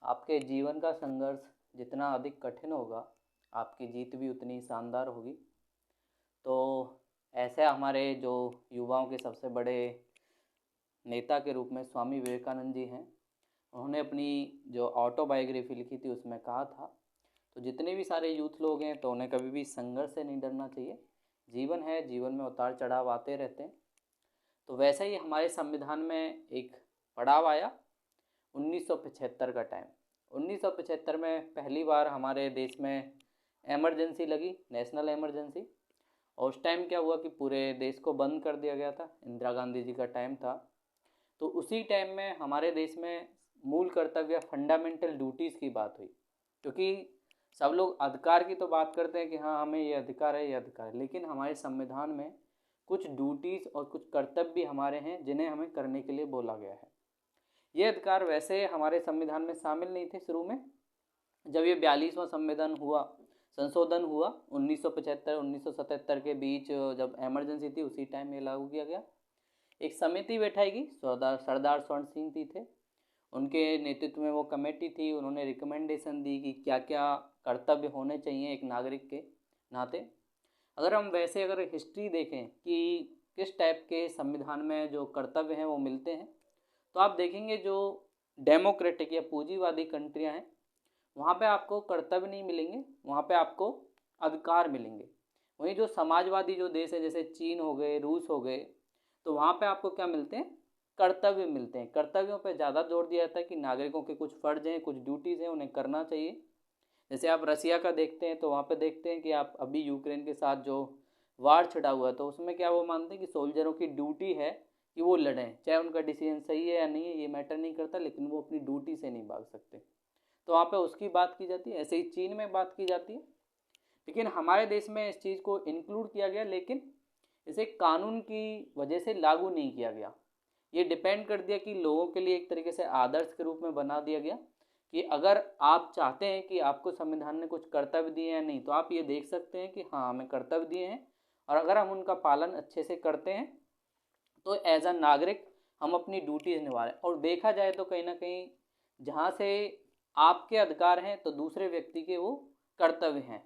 आपके जीवन का संघर्ष जितना अधिक कठिन होगा, आपकी जीत भी उतनी शानदार होगी। तो ऐसे हमारे जो युवाओं के सबसे बड़े नेता के रूप में स्वामी विवेकानंद जी हैं। उन्होंने अपनी जो ऑटोबायोग्राफी लिखी थी उसमें कहा था, तो जितने भी सारे यूथ लोग हैं तो उन्हें कभी भी संघर्ष से नहीं डरना चाहिए। जीवन है, जीवन में उतार चढ़ाव आते रहते हैं। तो वैसे ही हमारे संविधान में एक पड़ाव आया 1975 का टाइम। 1975 में पहली बार हमारे देश में एमरजेंसी लगी, नेशनल एमरजेंसी। और उस टाइम क्या हुआ कि पूरे देश को बंद कर दिया गया था। इंदिरा गांधी जी का टाइम था। तो उसी टाइम में हमारे देश में मूल कर्तव्य फंडामेंटल ड्यूटीज़ की बात हुई। क्योंकि सब लोग अधिकार की तो बात करते हैं कि हाँ हमें ये अधिकार है, ये अधिकार है, लेकिन हमारे संविधान में कुछ ड्यूटीज़ और कुछ कर्तव्य हमारे हैं जिन्हें हमें करने के लिए बोला गया है। ये अधिकार वैसे हमारे संविधान में शामिल नहीं थे शुरू में। जब ये 42वां संशोधन हुआ 1975-1977 के बीच, जब इमरजेंसी थी उसी टाइम ये लागू किया गया। एक समिति बैठाई गई, सरदार स्वर्ण सिंह जी थे, उनके नेतृत्व में वो कमेटी थी। उन्होंने रिकमेंडेशन दी कि क्या क्या कर्तव्य होने चाहिए एक नागरिक के नाते। अगर हिस्ट्री देखें कि किस टाइप के संविधान में जो कर्तव्य हैं वो मिलते हैं, तो आप देखेंगे जो डेमोक्रेटिक या पूंजीवादी कंट्रियां हैं वहाँ पे आपको कर्तव्य नहीं मिलेंगे, वहाँ पे आपको अधिकार मिलेंगे। वहीं जो समाजवादी जो देश है जैसे चीन हो गए, रूस हो गए, तो वहाँ पे आपको क्या मिलते हैं? कर्तव्य मिलते हैं। कर्तव्यों पे ज़्यादा जोर दिया जाता है कि नागरिकों के कुछ फ़र्ज हैं, कुछ ड्यूटीज़ हैं, उन्हें करना चाहिए। जैसे आप रसिया का देखते हैं तो वहाँ पे देखते हैं कि आप अभी यूक्रेन के साथ जो वार छिड़ा हुआ है तो उसमें क्या वो मानते हैं कि सोल्जरों की ड्यूटी है कि वो लड़ें, चाहे उनका डिसीजन सही है या नहीं है ये मैटर नहीं करता, लेकिन वो अपनी ड्यूटी से नहीं भाग सकते। तो वहाँ पे उसकी बात की जाती है। ऐसे ही चीन में बात की जाती है। लेकिन हमारे देश में इस चीज़ को इंक्लूड किया गया, लेकिन इसे कानून की वजह से लागू नहीं किया गया। ये डिपेंड कर दिया कि लोगों के लिए एक तरीके से आदर्श के रूप में बना दिया गया कि अगर आप चाहते हैं कि आपको संविधान ने कुछ कर्तव्य दिए या नहीं, तो आप ये देख सकते हैं कि हाँ हमें कर्तव्य दिए हैं, और अगर हम उनका पालन अच्छे से करते हैं तो एज अ नागरिक हम अपनी ड्यूटीज निभा रहे हैं। और देखा जाए तो कहीं ना कहीं जहाँ से आपके अधिकार हैं तो दूसरे व्यक्ति के वो कर्तव्य हैं,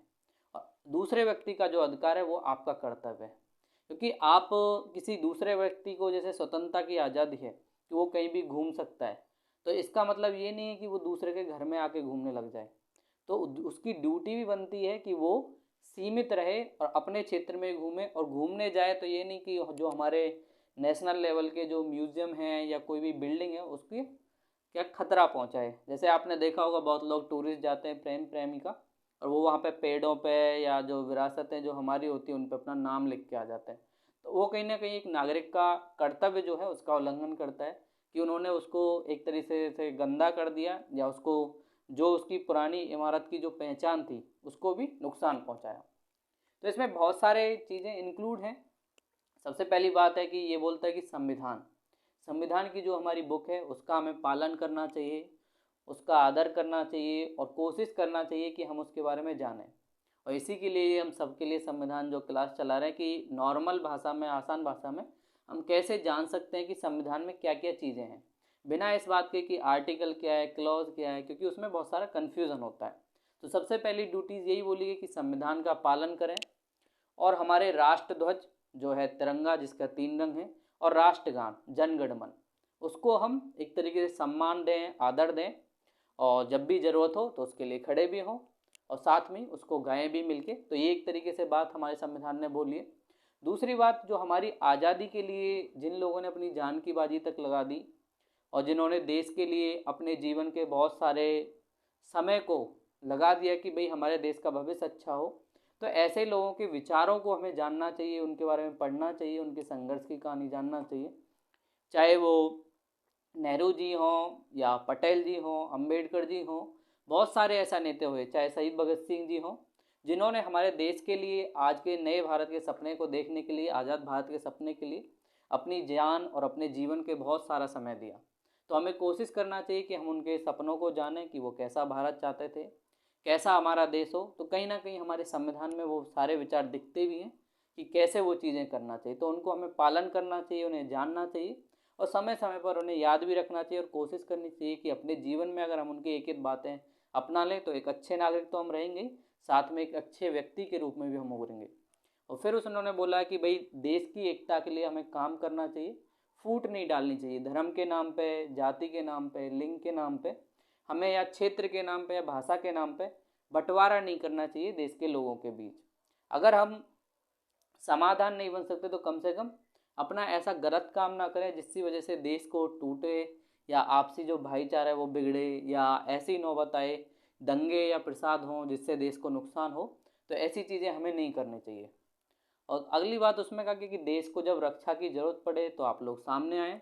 और दूसरे व्यक्ति का जो अधिकार है वो आपका कर्तव्य है। क्योंकि आप किसी दूसरे व्यक्ति को, जैसे स्वतंत्रता की आज़ादी है कि वो कहीं भी घूम सकता है, तो इसका मतलब ये नहीं है कि वो दूसरे के घर में आके घूमने लग जाए। तो उसकी ड्यूटी भी बनती है कि वो सीमित रहे और अपने क्षेत्र में घूमे, और घूमने जाए तो ये नहीं कि जो हमारे नेशनल लेवल के जो म्यूज़ियम हैं या कोई भी बिल्डिंग है उसकी क्या खतरा पहुंचाए। जैसे आपने देखा होगा बहुत लोग टूरिस्ट जाते हैं प्रेम प्रेमिका, और वो वहाँ पे पेड़ों पे या जो विरासतें जो हमारी होती है उन पे अपना नाम लिख के आ जाते हैं। तो वो कहीं ना कहीं एक नागरिक का कर्तव्य जो है उसका उल्लंघन करता है कि उन्होंने उसको एक तरीके से गंदा कर दिया, या उसको जो उसकी पुरानी इमारत की जो पहचान थी उसको भी नुकसान पहुँचाया। तो इसमें बहुत सारे चीज़ें इंक्लूड हैं। सबसे पहली बात है कि ये बोलता है कि संविधान की जो हमारी बुक है उसका हमें पालन करना चाहिए, उसका आदर करना चाहिए, और कोशिश करना चाहिए कि हम उसके बारे में जानें। और इसी के लिए हम सबके लिए संविधान जो क्लास चला रहे हैं कि नॉर्मल भाषा में, आसान भाषा में हम कैसे जान सकते हैं कि संविधान में क्या क्या चीज़ें हैं, बिना इस बात के कि आर्टिकल क्या है, क्लॉज क्या है, क्योंकि उसमें बहुत सारा कन्फ्यूज़न होता है। तो सबसे पहली ड्यूटीज़ यही बोली गई कि संविधान का पालन करें, और हमारे राष्ट्र ध्वज जो है तिरंगा जिसका 3 रंग है, और राष्ट्रगान जन गण मन, उसको हम एक तरीके से सम्मान दें, आदर दें, और जब भी ज़रूरत हो तो उसके लिए खड़े भी हों, और साथ में उसको गाएं भी मिलके। तो ये एक तरीके से बात हमारे संविधान ने बोली है। दूसरी बात, जो हमारी आज़ादी के लिए जिन लोगों ने अपनी जान की बाजी तक लगा दी, और जिन्होंने देश के लिए अपने जीवन के बहुत सारे समय को लगा दिया कि भाई हमारे देश का भविष्य अच्छा हो, तो ऐसे लोगों के विचारों को हमें जानना चाहिए, उनके बारे में पढ़ना चाहिए, उनके संघर्ष की कहानी जानना चाहिए। चाहे वो नेहरू जी हों या पटेल जी हों, अंबेडकर जी हों, बहुत सारे ऐसा नेता हुए, चाहे शहीद भगत सिंह जी हों, जिन्होंने हमारे देश के लिए, आज के नए भारत के सपने को देखने के लिए, आज़ाद भारत के सपने के लिए अपनी जान और अपने जीवन के बहुत सारा समय दिया। तो हमें कोशिश करना चाहिए कि हम उनके सपनों को जानें कि वो कैसा भारत चाहते थे, कैसा हमारा देश हो। तो कहीं ना कहीं हमारे संविधान में वो सारे विचार दिखते भी हैं कि कैसे वो चीज़ें करना चाहिए। तो उनको हमें पालन करना चाहिए, उन्हें जानना चाहिए, और समय समय पर उन्हें याद भी रखना चाहिए और कोशिश करनी चाहिए कि अपने जीवन में अगर हम उनकी एक एक बातें अपना लें तो एक अच्छे नागरिक तो हम रहेंगे ही, साथ में एक अच्छे व्यक्ति के रूप में भी हम उभरेंगे। और फिर उन्होंने बोला कि भाई देश की एकता के लिए हमें काम करना चाहिए, फूट नहीं डालनी चाहिए धर्म के नाम पे, जाति के नाम पे, लिंग के नाम पे, हमें या क्षेत्र के नाम पे या भाषा के नाम पे बंटवारा नहीं करना चाहिए देश के लोगों के बीच। अगर हम समाधान नहीं बन सकते तो कम से कम अपना ऐसा गलत काम ना करें जिसकी वजह से देश को टूटे या आपसी जो भाईचारा है वो बिगड़े, या ऐसी नौबत आए दंगे या प्रसाद हों जिससे देश को नुकसान हो। तो ऐसी चीज़ें हमें नहीं करनी चाहिए। और अगली बात उसमें कहा कि देश को जब रक्षा की ज़रूरत पड़े तो आप लोग सामने आएँ,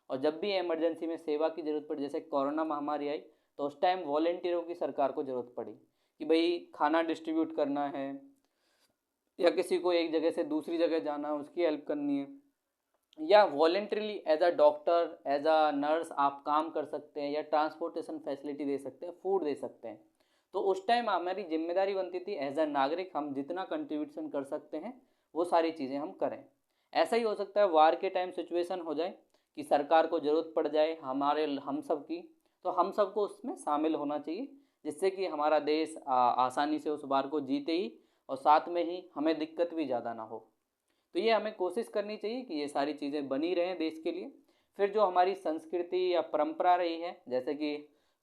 और जब भी इमरजेंसी में सेवा की ज़रूरत पड़े, जैसे कोरोना महामारी आई तो उस टाइम वॉलेंटियरों की सरकार को ज़रूरत पड़ी कि भाई खाना डिस्ट्रीब्यूट करना है या किसी को एक जगह से दूसरी जगह जाना है उसकी हेल्प करनी है, या voluntarily as a doctor as a nurse आप काम कर सकते हैं, या ट्रांसपोर्टेशन फैसिलिटी दे सकते हैं, फूड दे सकते हैं। तो उस टाइम हमारी जिम्मेदारी बनती थी एज अ नागरिक हम जितना कंट्रीब्यूशन कर सकते हैं वो सारी चीज़ें हम करें। ऐसा ही हो सकता है वार के टाइम सिचुएशन हो जाए कि सरकार को ज़रूरत पड़ जाए हमारे हम सब की, तो हम सबको उसमें शामिल होना चाहिए जिससे कि हमारा देश आसानी से उस वार को जीते ही, और साथ में ही हमें दिक्कत भी ज़्यादा ना हो। तो ये हमें कोशिश करनी चाहिए कि ये सारी चीज़ें बनी रहें देश के लिए। फिर जो हमारी संस्कृति या परंपरा रही है, जैसे कि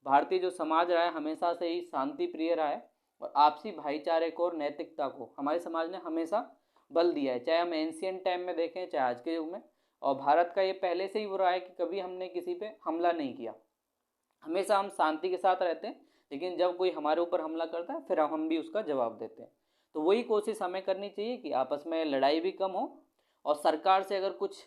भारतीय जो समाज रहा है हमेशा से ही शांति प्रिय रहा है और आपसी भाईचारे को और नैतिकता को हमारे समाज ने हमेशा बल दिया है, चाहे हम एंशियंट टाइम में देखें चाहे आज के युग में। और भारत का ये पहले से ही वो रहा है कि कभी हमने किसी पे हमला नहीं किया, हमेशा हम शांति के साथ रहते हैं, लेकिन जब कोई हमारे ऊपर हमला करता है फिर हम भी उसका जवाब देते हैं। तो वही कोशिश हमें करनी चाहिए कि आपस में लड़ाई भी कम हो, और सरकार से अगर कुछ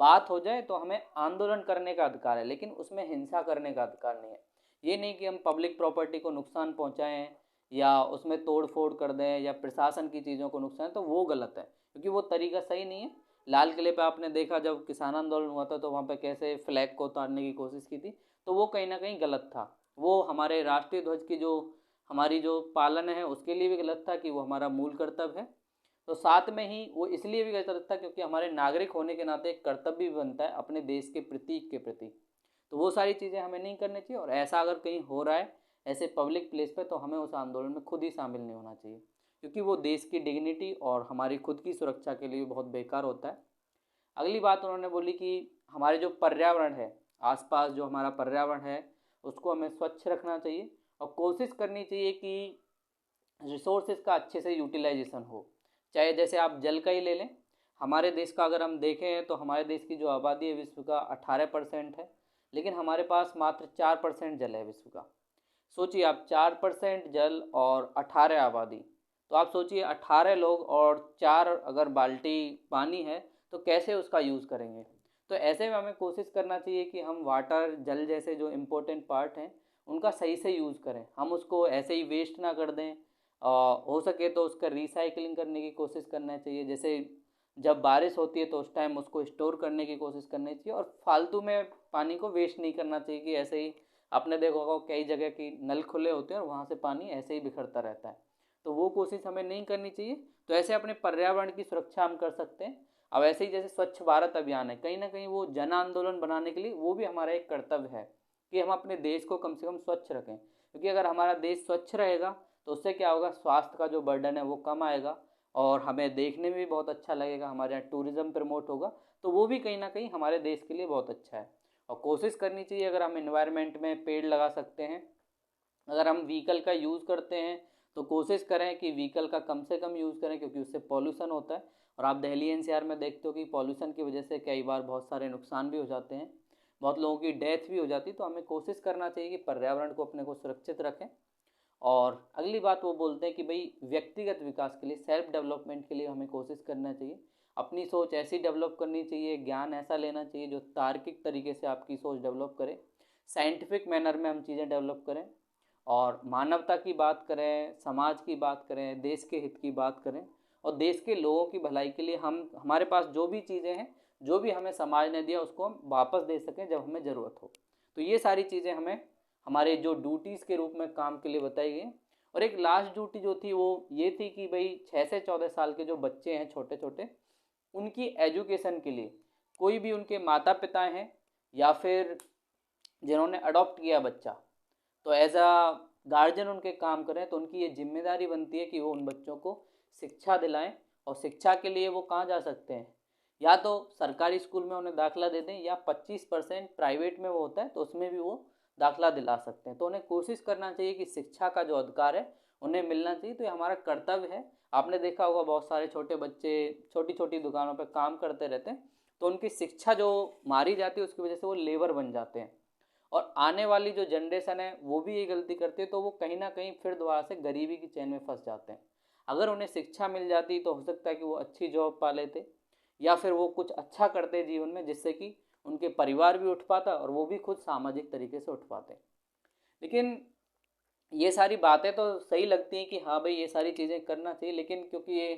बात हो जाए तो हमें आंदोलन करने का अधिकार है, लेकिन उसमें हिंसा करने का अधिकार नहीं है। ये नहीं कि हम पब्लिक प्रॉपर्टी को नुकसान पहुंचाएं या उसमें तोड़ फोड़ कर दें या प्रशासन की चीज़ों को नुकसान, तो वो गलत है क्योंकि वो तरीका सही नहीं है। लाल किले पे आपने देखा जब किसान आंदोलन हुआ था तो वहाँ पे कैसे फ्लैग को उतारने की कोशिश की थी, तो वो कहीं ना कहीं गलत था। वो हमारे राष्ट्रीय ध्वज की जो हमारी जो पालन है उसके लिए भी गलत था कि वो हमारा मूल कर्तव्य है। तो साथ में ही वो इसलिए भी गलत था क्योंकि हमारे नागरिक होने के नाते एक कर्तव्य भी बनता है अपने देश के प्रतीक के प्रति। तो वो सारी चीज़ें हमें नहीं करनी चाहिए, और ऐसा अगर कहीं हो रहा है ऐसे पब्लिक प्लेस पे तो हमें उस आंदोलन में खुद ही शामिल नहीं होना चाहिए, क्योंकि वो देश की डिग्निटी और हमारी खुद की सुरक्षा के लिए बहुत बेकार होता है। अगली बात उन्होंने बोली कि हमारे जो पर्यावरण है, आसपास जो हमारा पर्यावरण है उसको हमें स्वच्छ रखना चाहिए और कोशिश करनी चाहिए कि रिसोर्सेज का अच्छे से यूटिलाइजेशन हो। चाहे जैसे आप जल का ही ले लें, हमारे देश का अगर हम देखें तो हमारे देश की जो आबादी है विश्व का 18% है, लेकिन हमारे पास मात्र 4% जल है विश्व का। सोचिए आप 4% जल और 18 आबादी, तो आप सोचिए 18 लोग और 4 अगर बाल्टी पानी है तो कैसे उसका यूज़ करेंगे। तो ऐसे में हमें कोशिश करना चाहिए कि हम वाटर जल जैसे जो इम्पोर्टेंट पार्ट हैं उनका सही से यूज़ करें, हम उसको ऐसे ही वेस्ट ना कर दें। हो सके तो उसका रिसाइकलिंग करने की कोशिश करना चाहिए, जैसे जब बारिश होती है तो उस टाइम उसको स्टोर करने की कोशिश करनी चाहिए, और फालतू में पानी को वेस्ट नहीं करना चाहिए कि ऐसे ही आपने देखा होगा कई जगह की नल खुले होते हैं और वहाँ से पानी ऐसे ही बिखरता रहता है। तो वो कोशिश हमें नहीं करनी चाहिए। तो ऐसे अपने पर्यावरण की सुरक्षा हम कर सकते हैं। अब ऐसे ही जैसे स्वच्छ भारत अभियान है, कहीं ना कहीं वो जन आंदोलन बनाने के लिए वो भी हमारा एक कर्तव्य है कि हम अपने देश को कम से कम स्वच्छ रखें, क्योंकि अगर हमारा देश स्वच्छ रहेगा तो उससे क्या होगा, स्वास्थ्य का जो बर्डन है वो कम आएगा और हमें देखने में भी बहुत अच्छा लगेगा, हमारे यहाँ टूरिज़्म प्रमोट होगा, तो वो भी कहीं ना कहीं हमारे देश के लिए बहुत अच्छा है। और कोशिश करनी चाहिए अगर हम इन्वायरमेंट में पेड़ लगा सकते हैं, अगर हम व्हीकल का यूज़ करते हैं तो कोशिश करें कि व्हीकल का कम से कम यूज़ करें क्योंकि उससे पॉल्यूशन होता है। और आप दिल्ली एनसीआर में देखते हो कि पॉल्यूशन की वजह से कई बार बहुत सारे नुकसान भी हो जाते हैं, बहुत लोगों की डेथ भी हो जाती है। तो हमें कोशिश करना चाहिए कि पर्यावरण को अपने को सुरक्षित रखें। और अगली बात वो बोलते हैं कि भाई व्यक्तिगत विकास के लिए, सेल्फ डेवलपमेंट के लिए हमें कोशिश करना चाहिए, अपनी सोच ऐसी डेवलप करनी चाहिए, ज्ञान ऐसा लेना चाहिए जो तार्किक तरीके से आपकी सोच डेवलप करे, साइंटिफिक मैनर में हम चीज़ें डेवलप करें, और मानवता की बात करें, समाज की बात करें, देश के हित की बात करें, और देश के लोगों की भलाई के लिए हम हमारे पास जो भी चीज़ें हैं, जो भी हमें समाज ने दिया उसको हम वापस दे सकें जब हमें ज़रूरत हो। तो ये सारी चीज़ें हमें हमारे जो ड्यूटीज़ के रूप में काम के लिए बताई गई। और एक लास्ट ड्यूटी जो थी वो ये थी कि भाई 6 से 14 साल के जो बच्चे हैं छोटे छोटे, उनकी एजुकेशन के लिए कोई भी उनके माता पिता हैं या फिर जिन्होंने अडॉप्ट किया बच्चा, तो एज अ गार्जियन उनके काम करें, तो उनकी ये जिम्मेदारी बनती है कि वो उन बच्चों को शिक्षा दिलाएं। और शिक्षा के लिए वो कहाँ जा सकते हैं, या तो सरकारी स्कूल में उन्हें दाखिला दे दें, या 25% प्राइवेट में वो होता है तो उसमें भी वो दाखिला दिला सकते हैं। तो उन्हें कोशिश करना चाहिए कि शिक्षा का जो अधिकार है उन्हें मिलना चाहिए। तो ये हमारा कर्तव्य है। आपने देखा होगा बहुत सारे छोटे बच्चे छोटी छोटी दुकानों पर काम करते रहते हैं, तो उनकी शिक्षा जो मारी जाती है उसकी वजह से वो लेबर बन जाते हैं, और आने वाली जो जनरेशन है वो भी ये गलती करती है, तो वो कहीं ना कहीं फिर दोबारा से गरीबी की चैन में फंस जाते हैं। अगर उन्हें शिक्षा मिल जाती तो हो सकता है कि वो अच्छी जॉब पा लेते, या फिर वो कुछ अच्छा करते जीवन में, जिससे कि उनके परिवार भी उठ पाता और वो भी खुद सामाजिक तरीके से उठ पाते। लेकिन ये सारी बातें तो सही लगती हैं कि हाँ भाई ये सारी चीज़ें करना चाहिए, लेकिन क्योंकि ये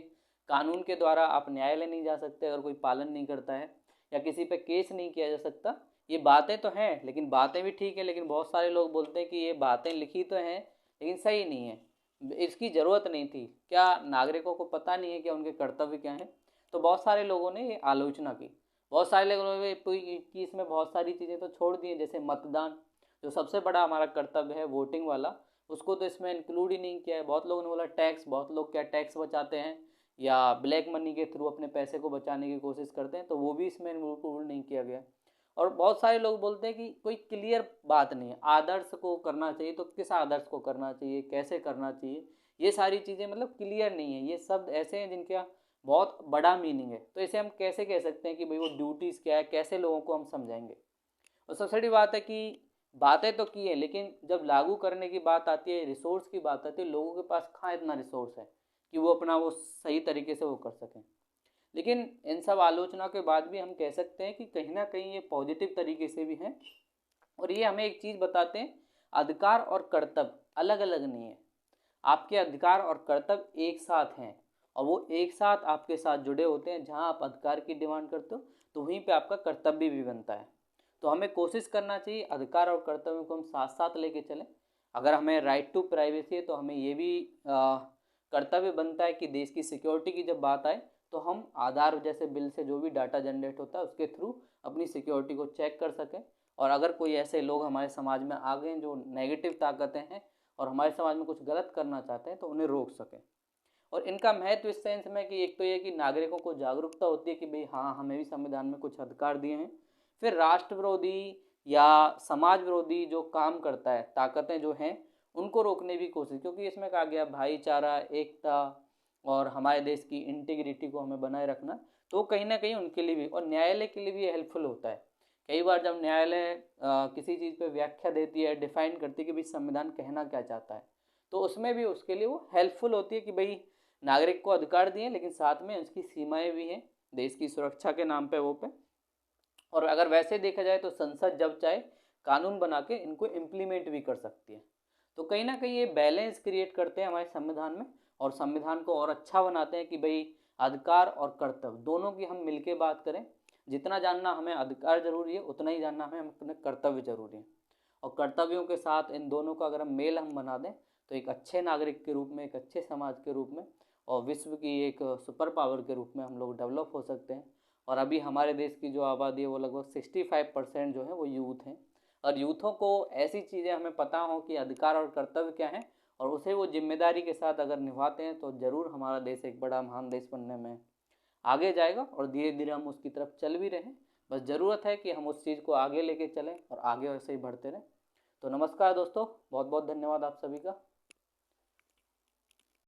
कानून के द्वारा आप न्यायालय नहीं जा सकते अगर कोई पालन नहीं करता है, या किसी पे केस नहीं किया जा सकता। ये बातें तो हैं, लेकिन बातें भी ठीक है, लेकिन बहुत सारे लोग बोलते हैं कि ये बातें लिखी तो हैं लेकिन सही नहीं है, इसकी ज़रूरत नहीं थी। क्या नागरिकों को पता नहीं है कि उनके कर्तव्य क्या हैं? तो बहुत सारे लोगों ने ये आलोचना की। बहुत सारे लोगों ने कि इसमें बहुत सारी चीज़ें तो छोड़ दी हैं, जैसे मतदान, जो सबसे बड़ा हमारा कर्तव्य है वोटिंग वाला, उसको तो इसमें इंक्लूड ही नहीं किया है। बहुत लोगों ने बोला टैक्स, बहुत लोग क्या टैक्स बचाते हैं या ब्लैक मनी के थ्रू अपने पैसे को बचाने की कोशिश करते हैं, तो वो भी इसमें इंक्लूड नहीं किया गया। और बहुत सारे लोग बोलते हैं कि कोई क्लियर बात नहीं है, आदर्श को करना चाहिए, तो किस आदर्श को करना चाहिए, कैसे करना चाहिए, ये सारी चीज़ें मतलब क्लियर नहीं है। ये शब्द ऐसे हैं जिनका बहुत बड़ा मीनिंग है, तो इसे हम कैसे कह सकते हैं कि भाई वो ड्यूटीज़ क्या है, कैसे लोगों को हम समझाएंगे। और सबसे बड़ी बात है कि बातें तो की है, लेकिन जब लागू करने की बात आती है, रिसोर्स की बात आती है, लोगों के पास कहाँ इतना रिसोर्स है कि वो अपना वो सही तरीके से वो कर सकें। लेकिन इन सब आलोचना के बाद भी हम कह सकते हैं कि कहीं ना कहीं ये पॉजिटिव तरीके से भी हैं, और ये हमें एक चीज़ बताते हैं, अधिकार और कर्तव्य अलग अलग नहीं है। आपके अधिकार और कर्तव्य एक साथ हैं, और वो एक साथ आपके साथ जुड़े होते हैं। जहाँ आप अधिकार की डिमांड करते हो तो वहीं पे आपका कर्तव्य भी बनता है। तो हमें कोशिश करना चाहिए अधिकार और कर्तव्य को हम साथ साथ लेके चलें। अगर हमें राइट टू प्राइवेसी है तो हमें ये भी कर्तव्य बनता है कि देश की सिक्योरिटी की जब बात आए तो हम आधार जैसे बिल से जो भी डाटा जनरेट होता है उसके थ्रू अपनी सिक्योरिटी को चेक कर सकें। और अगर कोई ऐसे लोग हमारे समाज में आ गए जो नेगेटिव ताकतें हैं और हमारे समाज में कुछ गलत करना चाहते हैं तो उन्हें रोक सकें। और इनका महत्व इस सेंस में कि एक तो ये कि नागरिकों को जागरूकता होती है कि भाई हाँ हमें भी संविधान में कुछ अधिकार दिए हैं। फिर राष्ट्र विरोधी या समाज विरोधी जो काम करता है ताकतें जो हैं उनको रोकने की कोशिश, क्योंकि इसमें कहा गया भाईचारा, एकता और हमारे देश की इंटीग्रिटी को हमें बनाए रखना, तो कहीं ना कहीं उनके लिए भी और न्यायालय के लिए भी हेल्पफुल होता है। कई बार जब न्यायालय किसी चीज़ पे व्याख्या देती है, डिफाइन करती है कि भाई संविधान कहना क्या चाहता है, तो उसमें भी उसके लिए वो हेल्पफुल होती है कि भाई नागरिक को अधिकार दिए लेकिन साथ में उसकी सीमाएं भी हैं देश की सुरक्षा के नाम पे वो पे। और अगर वैसे देखा जाए तो संसद जब चाहे कानून बना के इनको इम्प्लीमेंट भी कर सकती है। तो कहीं ना कहीं ये बैलेंस क्रिएट करते हैं हमारे संविधान में, और संविधान को और अच्छा बनाते हैं कि भाई अधिकार और कर्तव्य दोनों की हम मिलके बात करें। जितना जानना हमें अधिकार जरूरी है उतना ही जानना हमें अपने कर्तव्य जरूरी है, और कर्तव्यों के साथ इन दोनों का अगर हम मेल हम बना दें तो एक अच्छे नागरिक के रूप में, एक अच्छे समाज के रूप में और विश्व की एक सुपर पावर के रूप में हम लोग डेवलप हो सकते हैं। और अभी हमारे देश की जो आबादी है वो लगभग 65% जो है वो यूथ हैं, और यूथों को ऐसी चीज़ें हमें पता हो कि अधिकार और कर्तव्य क्या हैं और उसे वो जिम्मेदारी के साथ अगर निभाते हैं तो ज़रूर हमारा देश एक बड़ा महान देश बनने में आगे जाएगा, और धीरे धीरे हम उसकी तरफ चल भी रहे हैं। बस ज़रूरत है कि हम उस चीज़ को आगे लेके चलें और आगे वैसे ही बढ़ते रहें। तो नमस्कार दोस्तों, बहुत बहुत धन्यवाद आप सभी का।